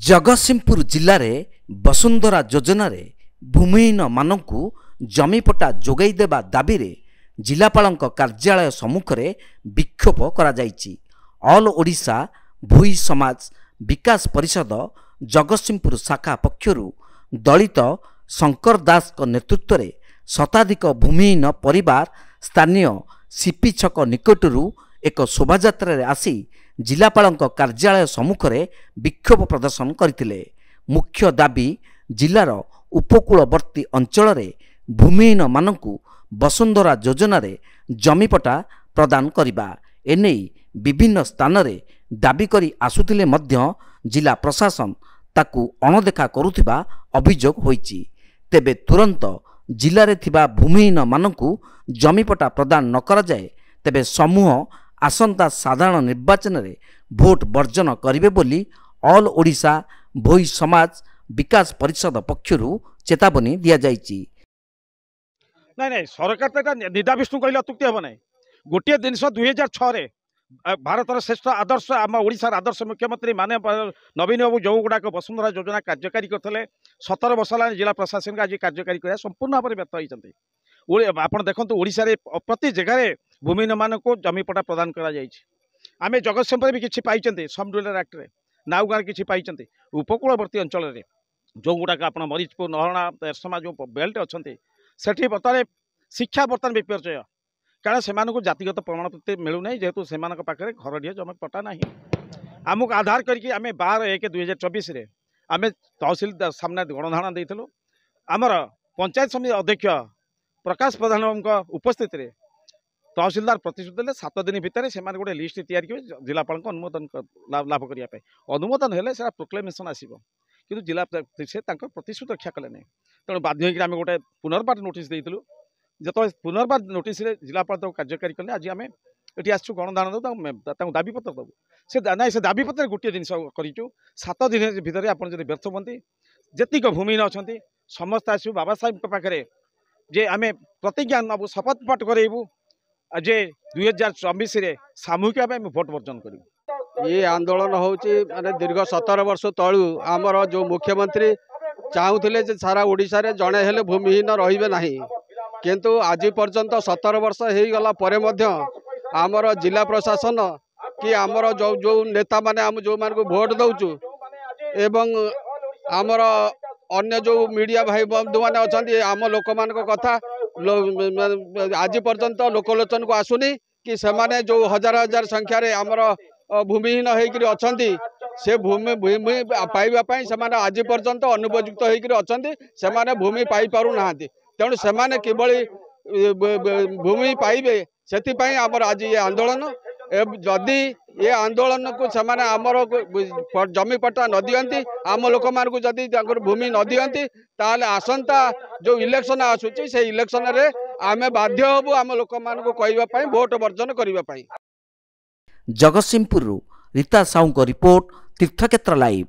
जगतसिंहपुर जिले में वसुंधरा योजन भूमिहीन मानू जमीपटा जोगाई देवा दाबी रे जिलापाल कार्यालय सम्मुख में विक्षोभ करा जायछि। ऑल ओडिशा भूई समाज विकास परिषद जगतसिंहपुर शाखा पक्षरु दलित शंकर दास नेतृत्व में शताधिक भूमिहीन परिवार स्थानीय सीपी छक निकटरू एक शोभायात्रा आसी जिलापाल कार्यालय सम्मुख में विक्षोभ प्रदर्शन करथिले। मुख्य दाबी जिलार उपकूलवर्ती अंचल में भूमिहीन मानू वसुंधरा योजन जमीपटा प्रदान करने एने विभिन्न स्थान में दाबी करी आसुथिले मध्य जिला प्रशासन ताकू अणदेखा करुथिबा अभियोग होईछि। तेबे तुरंत जिले में थिबा भूमिहीन मानू जमीपटा प्रदान न करा जाए तेबे समूह आसंता साधारण निर्वाचन में भोट वर्जन करिवे बोली ऑल ओडिशा भोई समाज विकास परिषद पक्षरु चेतावनी दिया जायछि। नहीं सरकार तो निदा विष्णु कहले अत्युक्ति हम ना। गोटे दिन 2006 भारत श्रेष्ठ आदर्श आम ओडिशार आदर्श मुख्यमंत्री माने नवीन बाबू जो गुड़ाक वसुंधरा योजना कार्यकारी करते 17 वर्ष है जिला प्रशासन आज कार्यकारी कर संपूर्ण भाव में व्यर्थ होती। आप देखो ओडिशा रे प्रति जगह भूमिहीन मानक जमीपटा प्रदान करें जगतसिंहपुर भी किसी पाई सम रूरल एक्ट रे नाउगाँ किसी पाई उपकूलवर्ती अंचल में जो गुड़ाक आप मरीजपुर नहरणा एरसमा जो बेल्ट अच्छा से बर्तमान शिक्षा बर्तमान विपर्यय कारण से जातिगत प्रमाणपत्र मिलूना जेहेतु से पाखे घर ढी जमी पट्टा ना आमको आधार करके 12/1/2024 आम तहसिल सामने गणधारणा देलु। आमर पंचायत समिति अध्यक्ष प्रकाश प्रधान उपस्थित तहसिलदार प्रतिश्रुति देते 7 दिन भितर से गोटे लिस्ट तैयारी जिलापाल अनुमोदन लाभ करने अनुमोदन हेले से प्रोक्लेमेसन आसो कि जिला से प्रतिश्रुति रक्षा कले ना। तेणु बाध्य आम गोटे पुनर्बार नोटिस देलु जो पुनर्बार नोटिस जिलापाल कार्यकारी कले आज आम ये आसू गणधारण दू दाबीपत्र दबू से ना से दाबीपत्र गोटे जिन करूँ 7 दिन भितर आप व्यर्थ हमें जीक भूमिहीन अच्छा समस्त आसू बाबा साहेब पाखे जे आम प्रतिज्ञा नबू शपथ पाठ करेबू जे 2024 सामूहिक भाव भोट वर्जन करूँ। ये आंदोलन होची माने दीर्घ 17 वर्ष तलू आमर जो मुख्यमंत्री चाहूले सारा ओडिशा रे जड़े हेले भूमिहीन रहिबे नाही किंतु आज पर्यंत 17 वर्ष हो गला परे मध्य आमर जिला प्रशासन कि आमर जो जो नेता माने आम जो मान को भोट दउचु एवं आमर अन्य जो मीडिया भाई बंधु माने अछंती आम लोक मान को कथा आज पर्यंत लोकलोचन को आसुनी कि सेमाने जो हजार हजार संख्या रे आमर भूमिहीन होकर अछंती से भूमि भूमि पाइबा से आज पर्यंत अनुपयुक्त होकर अछंती सेमाने भूमि पाई पारु नाहांती। तेणु सेमाने किभली भूमि पाइबे सेतिपई आमर आज ये आंदोलन जदि ये आंदोलन को सेमाने आमर जमी पट्टा न दियंती आम लोक मान को जदि भूमि न दियंती ताले आसंता जो इलेक्शन आसुची से इलेक्शन रे आमे बाध्य होबु आम लोक मान को कहबा पई वोट वर्जन करबा पई। जगतसिंहपुर रीता साहू को रिपोर्ट तीर्थक्षेत्र लाइव।